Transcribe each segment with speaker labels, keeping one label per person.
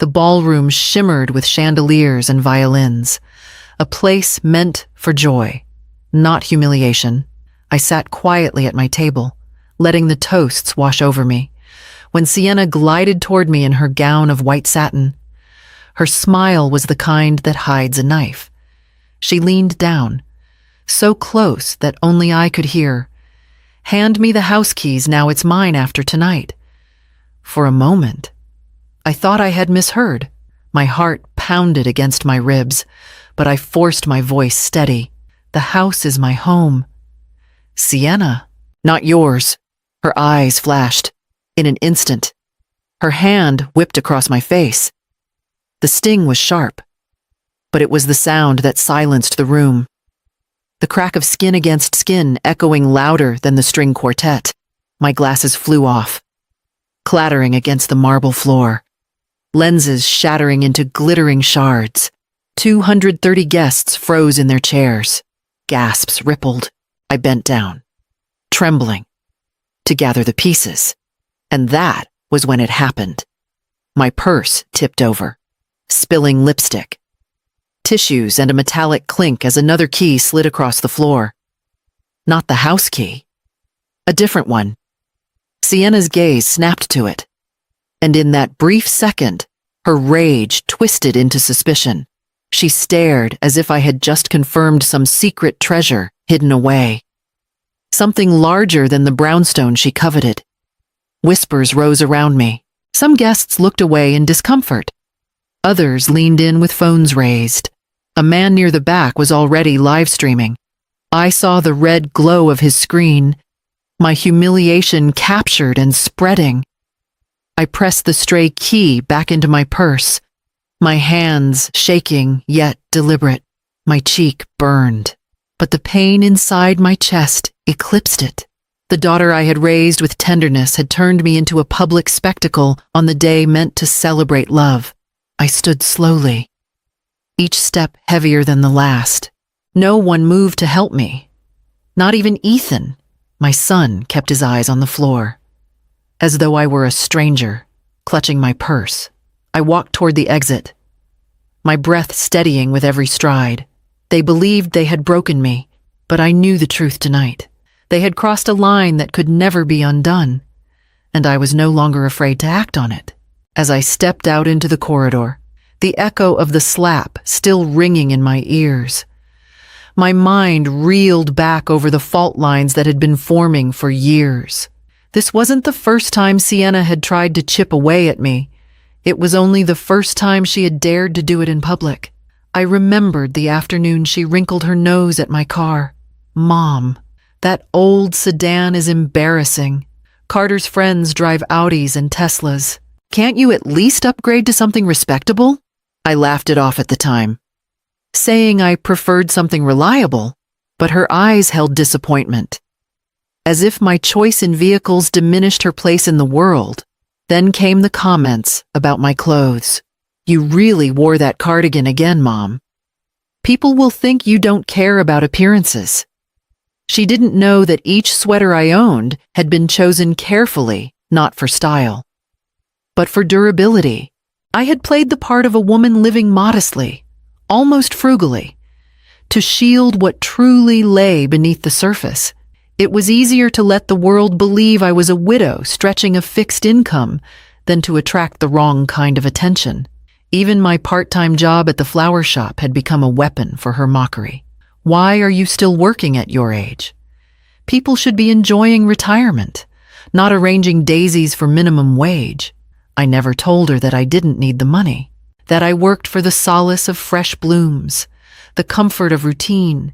Speaker 1: The ballroom shimmered with chandeliers and violins, a place meant for joy, not humiliation. I sat quietly at my table, letting the toasts wash over me, when Sienna glided toward me in her gown of white satin. Her smile was the kind that hides a knife. She leaned down, so close that only I could hear, "Hand me the house keys, now it's mine after tonight." For a moment, I thought I had misheard. My heart pounded against my ribs, but I forced my voice steady. "The house is my home." "Sienna, not yours." Her eyes flashed. In an instant, her hand whipped across my face. The sting was sharp, but it was the sound that silenced the room. The crack of skin against skin echoing louder than the string quartet. My glasses flew off, clattering against the marble floor, lenses shattering into glittering shards. 230 guests froze in their chairs. Gasps rippled. I bent down, trembling, to gather the pieces. And that was when it happened. My purse tipped over, spilling lipstick, tissues, and a metallic clink as another key slid across the floor. Not the house key. A different one. Sienna's gaze snapped to it, and in that brief second, her rage twisted into suspicion. She stared as if I had just confirmed some secret treasure hidden away. Something larger than the brownstone she coveted. Whispers rose around me. Some guests looked away in discomfort. Others leaned in with phones raised. A man near the back was already live streaming. I saw the red glow of his screen, my humiliation captured and spreading. I pressed the stray key back into my purse, my hands shaking yet deliberate. My cheek burned, but the pain inside my chest eclipsed it. The daughter I had raised with tenderness had turned me into a public spectacle on the day meant to celebrate love. I stood slowly, each step heavier than the last. No one moved to help me. Not even Ethan. My son kept his eyes on the floor, as though I were a stranger, clutching my purse. I walked toward the exit, my breath steadying with every stride. They believed they had broken me, but I knew the truth tonight. They had crossed a line that could never be undone, and I was no longer afraid to act on it. As I stepped out into the corridor, the echo of the slap still ringing in my ears, my mind reeled back over the fault lines that had been forming for years. This wasn't the first time Sienna had tried to chip away at me. It was only the first time she had dared to do it in public. I remembered the afternoon she wrinkled her nose at my car. "Mom, that old sedan is embarrassing. Carter's friends drive Audis and Teslas. Can't you at least upgrade to something respectable?" I laughed it off at the time, saying I preferred something reliable, but her eyes held disappointment, as if my choice in vehicles diminished her place in the world. Then came the comments about my clothes. "You really wore that cardigan again, Mom. People will think you don't care about appearances." She didn't know that each sweater I owned had been chosen carefully, not for style, but for durability. I had played the part of a woman living modestly, almost frugally, to shield what truly lay beneath the surface. It was easier to let the world believe I was a widow stretching a fixed income than to attract the wrong kind of attention. Even my part-time job at the flower shop had become a weapon for her mockery. "Why are you still working at your age? People should be enjoying retirement, not arranging daisies for minimum wage." I never told her that I didn't need the money, that I worked for the solace of fresh blooms, the comfort of routine,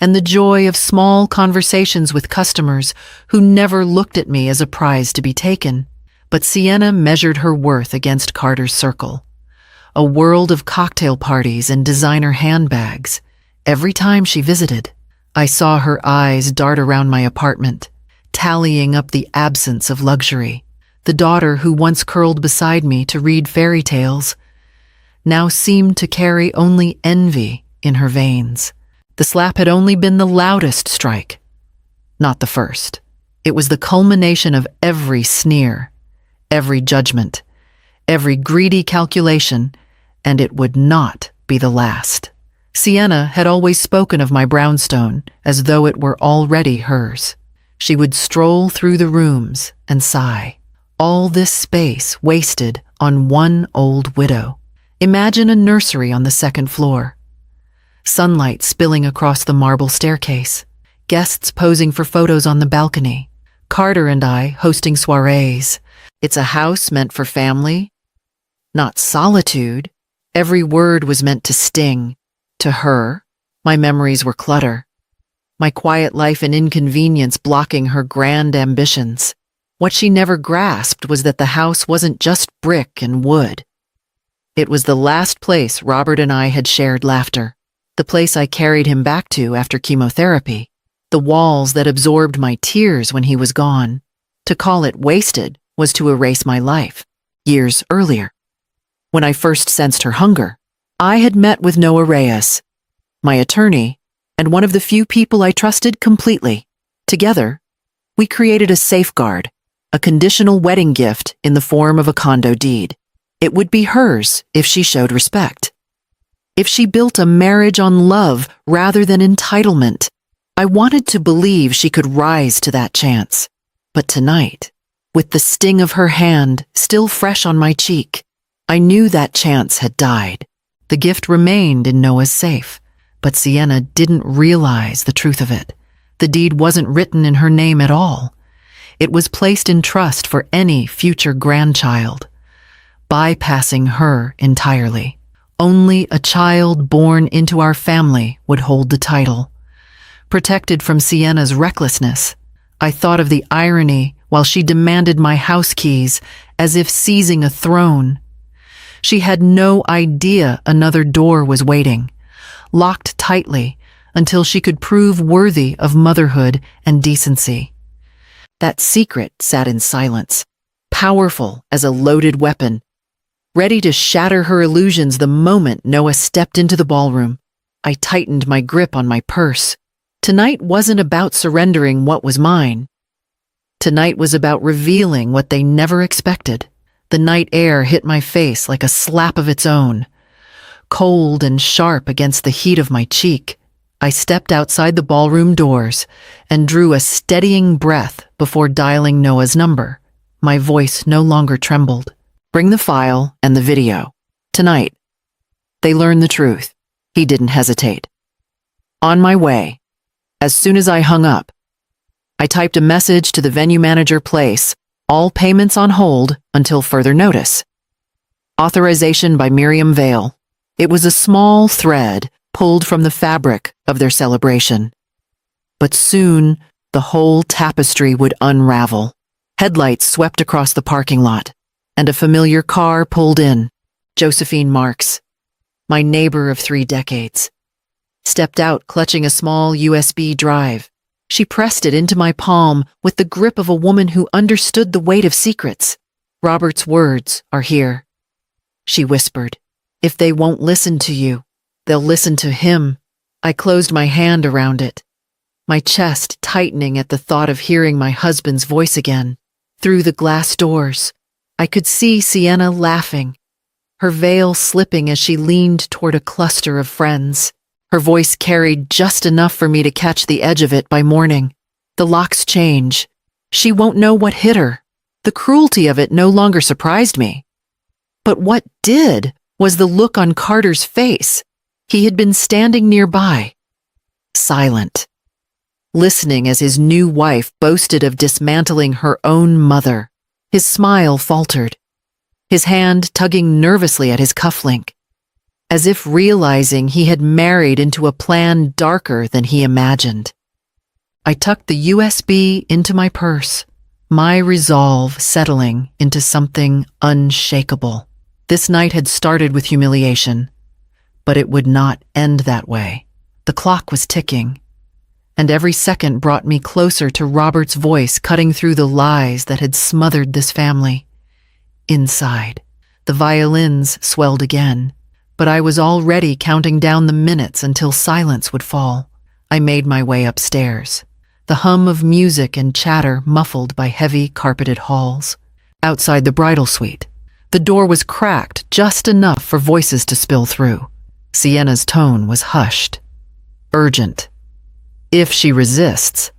Speaker 1: and the joy of small conversations with customers who never looked at me as a prize to be taken. But Sienna measured her worth against Carter's circle, a world of cocktail parties and designer handbags. Every time she visited, I saw her eyes dart around my apartment, tallying up the absence of luxury. The daughter who once curled beside me to read fairy tales now seemed to carry only envy in her veins. The slap had only been the loudest strike, not the first. It was the culmination of every sneer, every judgment, every greedy calculation, and it would not be the last. Sienna had always spoken of my brownstone as though it were already hers. She would stroll through the rooms and sigh. All this space wasted on one old widow. Imagine a nursery on the second floor. Sunlight spilling across the marble staircase. Guests posing for photos on the balcony. Carter and I hosting soirees. It's a house meant for family, not solitude. Every word was meant to sting. To her, my memories were clutter. My quiet life an inconvenience blocking her grand ambitions. What she never grasped was that the house wasn't just brick and wood. It was the last place Robert and I had shared laughter. The place I carried him back to after chemotherapy. The walls that absorbed my tears when he was gone. To call it wasted was to erase my life. Years earlier, when I first sensed her hunger, I had met with Noah Reyes, my attorney, and one of the few people I trusted completely. Together, we created a safeguard, a conditional wedding gift in the form of a condo deed. It would be hers if she showed respect. If she built a marriage on love rather than entitlement. I wanted to believe she could rise to that chance. But tonight, with the sting of her hand still fresh on my cheek, I knew that chance had died. The gift remained in Noah's safe, but Sienna didn't realize the truth of it. The deed wasn't written in her name at all. It was placed in trust for any future grandchild, bypassing her entirely. Only a child born into our family would hold the title. Protected from Sienna's recklessness, I thought of the irony while she demanded my house keys as if seizing a throne. She had no idea another door was waiting, locked tightly until she could prove worthy of motherhood and decency. That secret sat in silence, powerful as a loaded weapon, ready to shatter her illusions the moment Noah stepped into the ballroom. I tightened my grip on my purse. Tonight wasn't about surrendering what was mine. Tonight was about revealing what they never expected. The night air hit my face like a slap of its own, cold and sharp against the heat of my cheek. I stepped outside the ballroom doors and drew a steadying breath before dialing Noah's number. My voice no longer trembled. Bring the file and the video. Tonight. They learned the truth. He didn't hesitate. On my way. As soon as I hung up, I typed a message to the venue manager. Place all payments on hold until further notice. Authorization by Miriam Vale. It was a small thread pulled from the fabric of their celebration. But soon, the whole tapestry would unravel. Headlights swept across the parking lot, and a familiar car pulled in. Josephine Marks, my neighbor of 3 decades, stepped out clutching a small USB drive. She pressed it into my palm with the grip of a woman who understood the weight of secrets. Robert's words are here, she whispered. If they won't listen to you, they'll listen to him. I closed my hand around it, my chest tightening at the thought of hearing my husband's voice again. Through the glass doors, I could see Sienna laughing, her veil slipping as she leaned toward a cluster of friends. Her voice carried just enough for me to catch the edge of it by morning. The locks change. She won't know what hit her. The cruelty of it no longer surprised me. But what did was the look on Carter's face. He had been standing nearby, silent, listening as his new wife boasted of dismantling her own mother. His smile faltered, his hand tugging nervously at his cufflink, as if realizing he had married into a plan darker than he imagined. I tucked the USB into my purse, my resolve settling into something unshakable. This night had started with humiliation, but it would not end that way. The clock was ticking, and every second brought me closer to Robert's voice cutting through the lies that had smothered this family. Inside, the violins swelled again, but I was already counting down the minutes until silence would fall. I made my way upstairs, the hum of music and chatter muffled by heavy carpeted halls. Outside the bridal suite, The door was cracked just enough for voices to spill through. Sienna's tone was hushed, urgent. If she resists,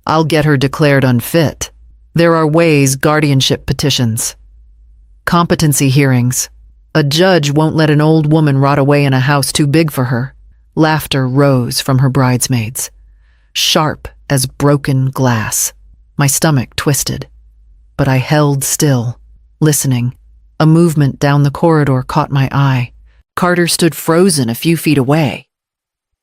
Speaker 1: I'll get her declared unfit. There are ways: guardianship petitions, competency hearings. A judge won't let an old woman rot away in a house too big for her. Laughter rose from her bridesmaids, sharp as broken glass. My stomach twisted, but I held still, listening. A movement down the corridor caught my eye. Carter stood frozen a few feet away,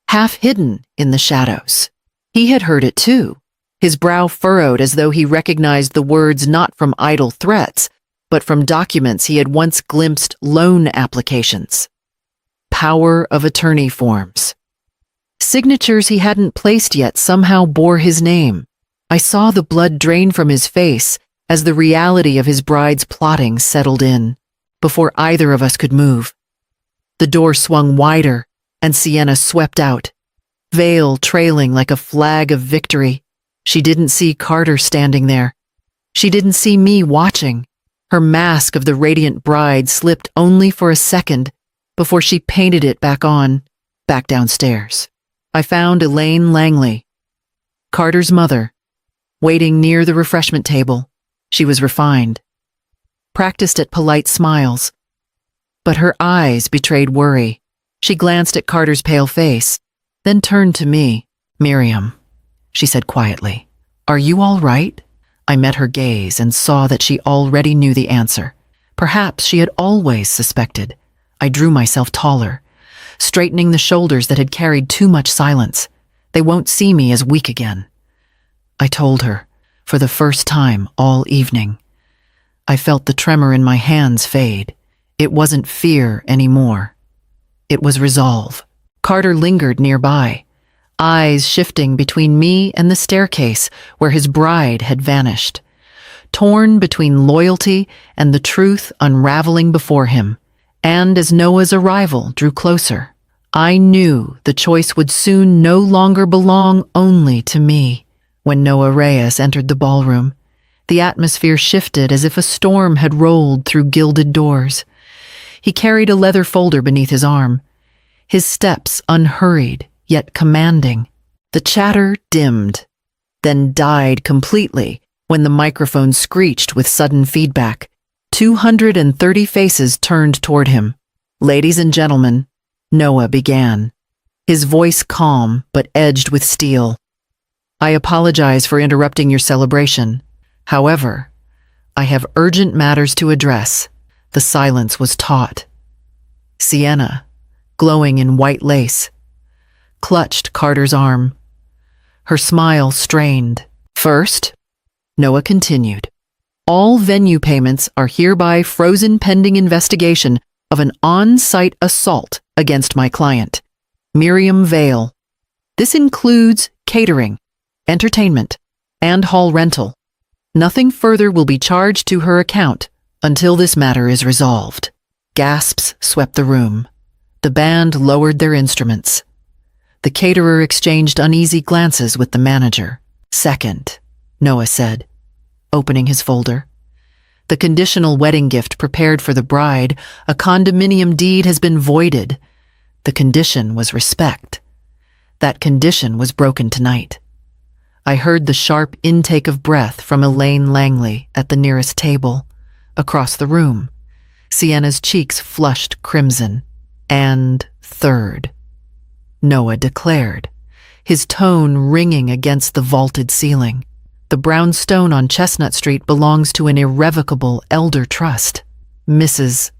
Speaker 1: half hidden in the shadows. He had heard it too, his brow furrowed as though he recognized the words not from idle threats, but from documents he had once glimpsed: loan applications, power of attorney forms. Signatures he hadn't placed yet somehow bore his name. I saw the blood drain from his face as the reality of his bride's plotting settled in, before either of us could move. The door swung wider, and Sienna swept out, veil trailing like a flag of victory. She didn't see Carter standing there. She didn't see me watching. Her mask of the radiant bride slipped only for a second before she painted it back on, back downstairs. I found Elaine Langley, Carter's mother, waiting near the refreshment table. She was refined, practiced at polite smiles, but her eyes betrayed worry. She glanced at Carter's pale face, then turned to me. "Miriam," she said quietly, "are you all right?" I met her gaze and saw that she already knew the answer. Perhaps she had always suspected. I drew myself taller, straightening the shoulders that had carried too much silence. They won't see me as weak again. I told her, for the first time all evening. I felt the tremor in my hands fade. It wasn't fear anymore. It was resolve. Carter lingered nearby, eyes shifting between me and the staircase where his bride had vanished, torn between loyalty and the truth unraveling before him. And as Noah's arrival drew closer, I knew the choice would soon no longer belong only to me. When Noah Reyes entered the ballroom, the atmosphere shifted as if a storm had rolled through gilded doors. He carried a leather folder beneath his arm, his steps unhurried yet commanding. The chatter dimmed, then died completely when the microphone screeched with sudden feedback. 230 faces turned toward him. "Ladies and gentlemen," Noah began, his voice calm but edged with steel. "I apologize for interrupting your celebration. However, I have urgent matters to address." The silence was taut. Sienna, glowing in white lace, clutched Carter's arm, her smile strained. "First," Noah continued, "all venue payments are hereby frozen pending investigation of an on-site assault against my client, Miriam Vale. This includes catering, entertainment, and hall rental. Nothing further will be charged to her account until this matter is resolved." Gasps swept the room. The band lowered their instruments. The caterer exchanged uneasy glances with the manager. "Second," Noah said, opening his folder. "The conditional wedding gift prepared for the bride, a condominium deed, has been voided. The condition was respect. That condition was broken tonight." I heard the sharp intake of breath from Elaine Langley at the nearest table. Across the room, Sienna's cheeks flushed crimson. "And third," Noah declared, his tone ringing against the vaulted ceiling. "The brownstone on Chestnut Street belongs to an irrevocable elder trust. Mrs.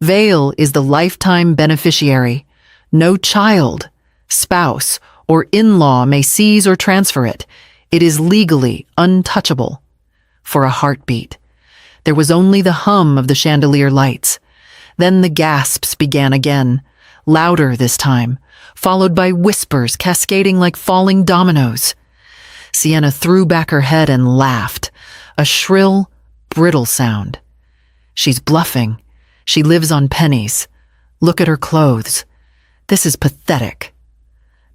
Speaker 1: Vale is the lifetime beneficiary. No child, spouse, or in-law may seize or transfer it. It is legally untouchable." For a heartbeat, there was only the hum of the chandelier lights. Then the gasps began again, louder this time, followed by whispers cascading like falling dominoes. Sienna threw back her head and laughed, a shrill, brittle sound. "She's bluffing. She lives on pennies. Look at her clothes. This is pathetic."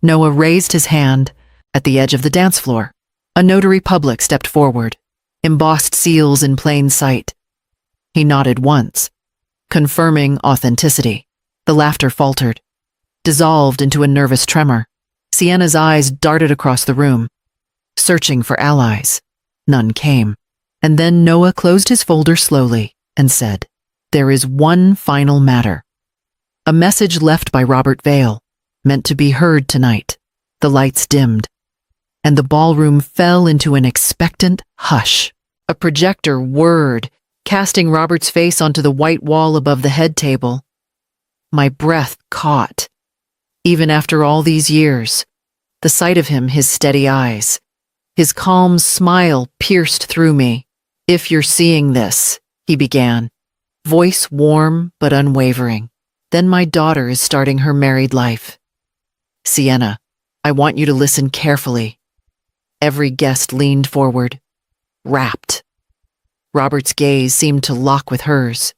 Speaker 1: Noah raised his hand. At the edge of the dance floor, a notary public stepped forward, embossed seals in plain sight. He nodded once, confirming authenticity. The laughter faltered, dissolved into a nervous tremor. Sienna's eyes darted across the room, searching for allies. None came. And then Noah closed his folder slowly and said, "There is one final matter." A message left by Robert Vale, meant to be heard tonight. The lights dimmed, and the ballroom fell into an expectant hush. A projector whirred, casting Robert's face onto the white wall above the head table. My breath caught. Even after all these years, the sight of him, his steady eyes, his calm smile pierced through me. "If you're seeing this," he began, voice warm but unwavering, "then my daughter is starting her married life. Sienna, I want you to listen carefully." Every guest leaned forward, rapt. Robert's gaze seemed to lock with hers.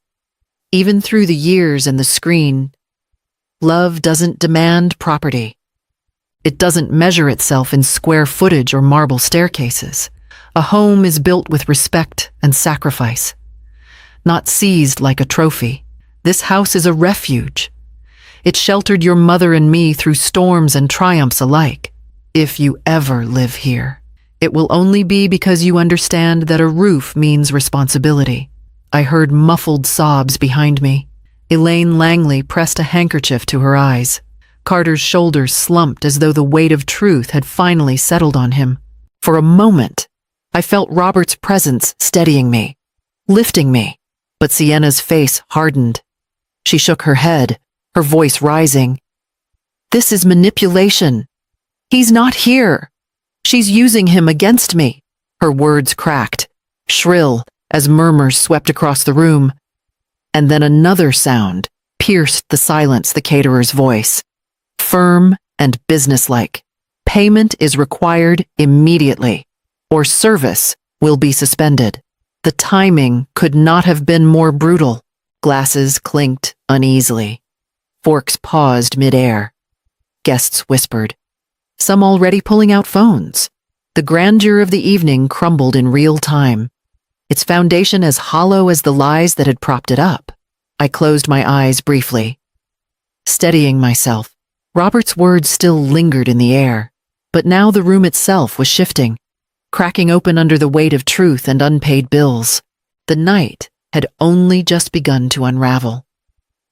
Speaker 1: Even through the years and the screen, love doesn't demand property. It doesn't measure itself in square footage or marble staircases. A home is built with respect and sacrifice, not seized like a trophy. This house is a refuge. It sheltered your mother and me through storms and triumphs alike. If you ever live here, it will only be because you understand that a roof means responsibility. I heard muffled sobs behind me. Elaine Langley pressed a handkerchief to her eyes. Carter's shoulders slumped as though the weight of truth had finally settled on him. For a moment, I felt Robert's presence steadying me, lifting me, but Sienna's face hardened. She shook her head, her voice rising. "This is manipulation. He's not here. She's using him against me." Her words cracked, shrill, as murmurs swept across the room. And then another sound pierced the silence, the caterer's voice, firm and businesslike. "Payment is required immediately, or service will be suspended." The timing could not have been more brutal. Glasses clinked uneasily. Forks paused mid-air. Guests whispered, some already pulling out phones. The grandeur of the evening crumbled in real time, its foundation as hollow as the lies that had propped it up. I closed my eyes briefly, steadying myself. Robert's words still lingered in the air, but now the room itself was shifting, cracking open under the weight of truth and unpaid bills. The night had only just begun to unravel,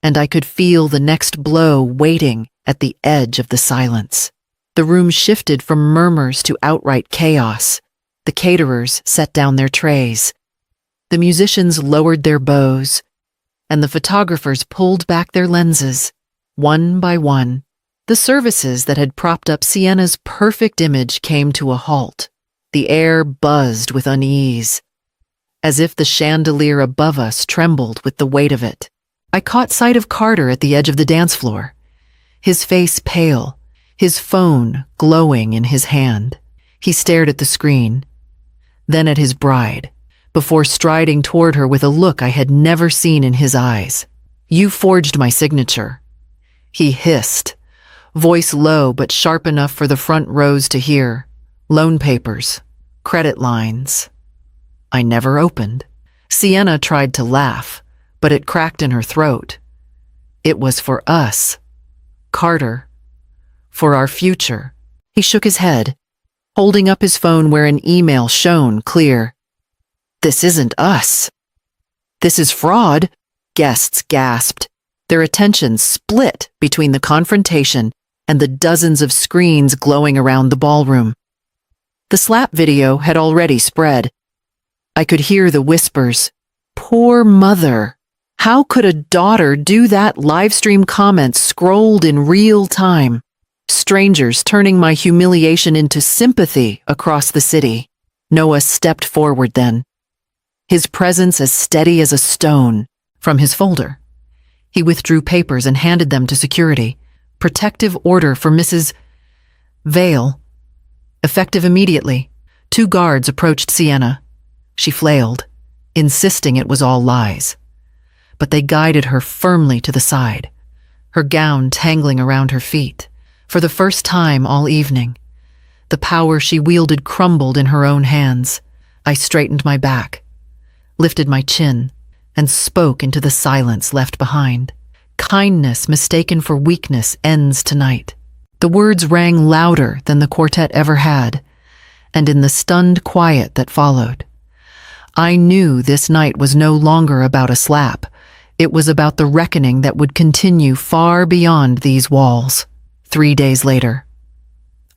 Speaker 1: and I could feel the next blow waiting at the edge of the silence. The room shifted from murmurs to outright chaos. The caterers set down their trays. The musicians lowered their bows, and the photographers pulled back their lenses, one by one. The services that had propped up Sienna's perfect image came to a halt. The air buzzed with unease, as if the chandelier above us trembled with the weight of it. I caught sight of Carter at the edge of the dance floor, his face pale, his phone glowing in his hand. He stared at the screen, then at his bride, before striding toward her with a look I had never seen in his eyes. "You forged my signature," he hissed, voice low but sharp enough for the front rows to hear. "Loan papers, credit lines." I never opened. Sienna tried to laugh, but it cracked in her throat. It was for us, Carter, for our future. He shook his head, holding up his phone where an email shone clear. "This isn't us. This is fraud," guests gasped, their attention split between the confrontation and the dozens of screens glowing around the ballroom. The slap video had already spread. I could hear the whispers. "Poor mother. How could a daughter do that?" Livestream comments scrolled in real time. Strangers turning my humiliation into sympathy across the city. Noah stepped forward then, his presence as steady as a stone. From his folder, he withdrew papers and handed them to security. "Protective order for Mrs. Vale. Effective immediately." 2 guards approached Sienna. She flailed, insisting it was all lies. But they guided her firmly to the side, her gown tangling around her feet. For the first time all evening, the power she wielded crumbled in her own hands. I straightened my back, lifted my chin, and spoke into the silence left behind. Kindness mistaken for weakness ends tonight. The words rang louder than the quartet ever had, and in the stunned quiet that followed, I knew this night was no longer about a slap. It was about the reckoning that would continue far beyond these walls. 3 days later,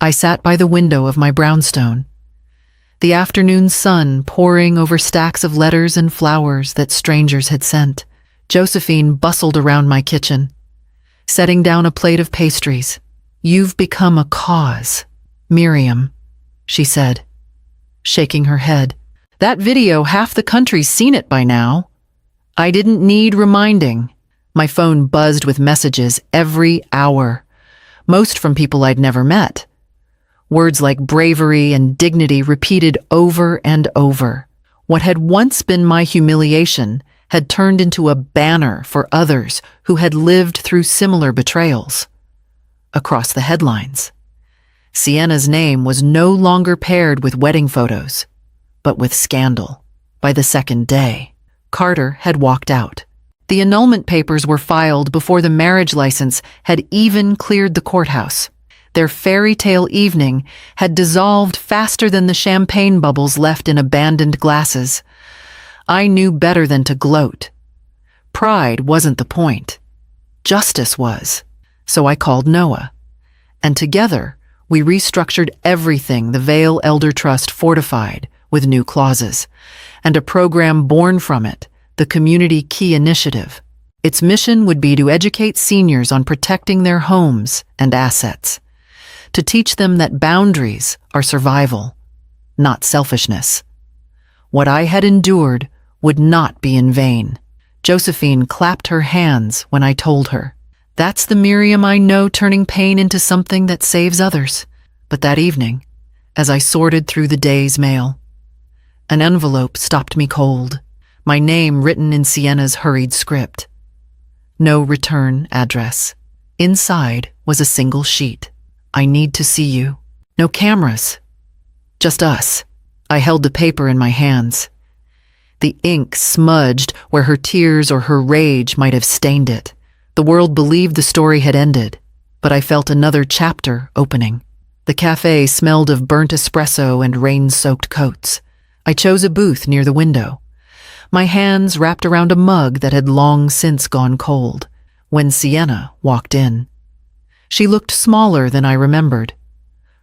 Speaker 1: I sat by the window of my brownstone, the afternoon sun pouring over stacks of letters and flowers that strangers had sent. Josephine bustled around my kitchen, setting down a plate of pastries. "You've become a cause, Miriam," she said, shaking her head. "That video, half the country's seen it by now." I didn't need reminding. My phone buzzed with messages every hour, most from people I'd never met. Words like bravery and dignity repeated over and over. What had once been my humiliation had turned into a banner for others who had lived through similar betrayals. Across the headlines, Sienna's name was no longer paired with wedding photos, but with scandal. By the second day, Carter had walked out. The annulment papers were filed before the marriage license had even cleared the courthouse. Their fairy tale evening had dissolved faster than the champagne bubbles left in abandoned glasses. I knew better than to gloat. Pride wasn't the point. Justice was. So I called Noah. And together, we restructured everything the Vale Elder Trust fortified with new clauses, and a program born from it, the Community Key Initiative. Its mission would be to educate seniors on protecting their homes and assets, to teach them that boundaries are survival, not selfishness. What I had endured would not be in vain. Josephine clapped her hands when I told her. That's the Miriam I know, turning pain into something that saves others. But that evening, as I sorted through the day's mail, an envelope stopped me cold, my name written in Sienna's hurried script. No return address. Inside was a single sheet. "I need to see you." No cameras. Just us. I held the paper in my hands. The ink smudged where her tears or her rage might have stained it. The world believed the story had ended, but I felt another chapter opening. The cafe smelled of burnt espresso and rain-soaked coats. I chose a booth near the window, my hands wrapped around a mug that had long since gone cold, when Sienna walked in. She looked smaller than I remembered,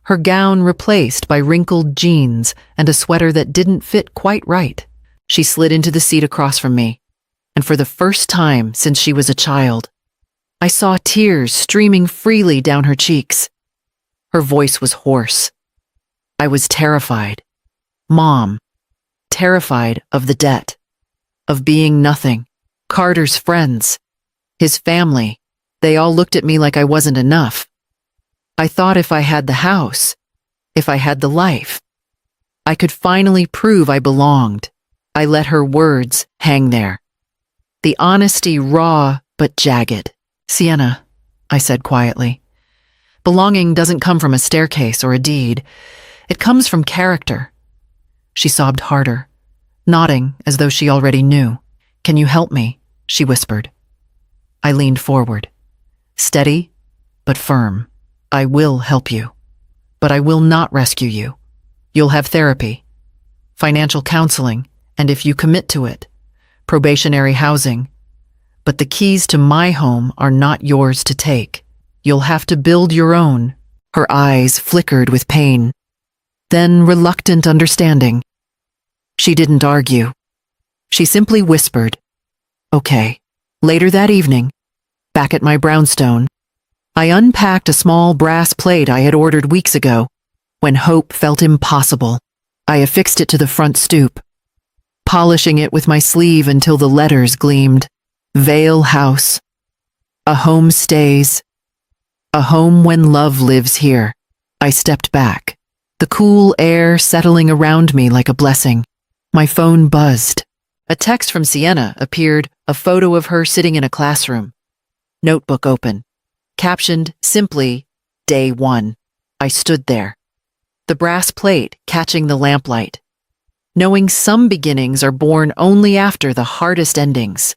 Speaker 1: her gown replaced by wrinkled jeans and a sweater that didn't fit quite right. She slid into the seat across from me, and for the first time since she was a child, I saw tears streaming freely down her cheeks. Her voice was hoarse. I was terrified. Mom. Terrified of the debt, of being nothing. Carter's friends, his family, they all looked at me like I wasn't enough. I thought if I had the house, if I had the life, I could finally prove I belonged. I let her words hang there. The honesty raw but jagged. "Sienna," I said quietly, "belonging doesn't come from a staircase or a deed. It comes from character." She sobbed harder, nodding as though she already knew. "Can you help me?" she whispered. I leaned forward, steady but firm. "I will help you, but I will not rescue you. You'll have therapy, financial counseling, and if you commit to it, probationary housing. But the keys to my home are not yours to take. You'll have to build your own." Her eyes flickered with pain, then reluctant understanding. She didn't argue. She simply whispered, "Okay." Later that evening, back at my brownstone, I unpacked a small brass plate I had ordered weeks ago. When hope felt impossible, I affixed it to the front stoop, polishing it with my sleeve until the letters gleamed. Vale House. A home stays. A home when love lives here. I stepped back, the cool air settling around me like a blessing. My phone buzzed. A text from Sienna appeared, a photo of her sitting in a classroom. Notebook open. Captioned simply, "Day 1. I stood there, the brass plate catching the lamplight. knowing some beginnings are born only after the hardest endings.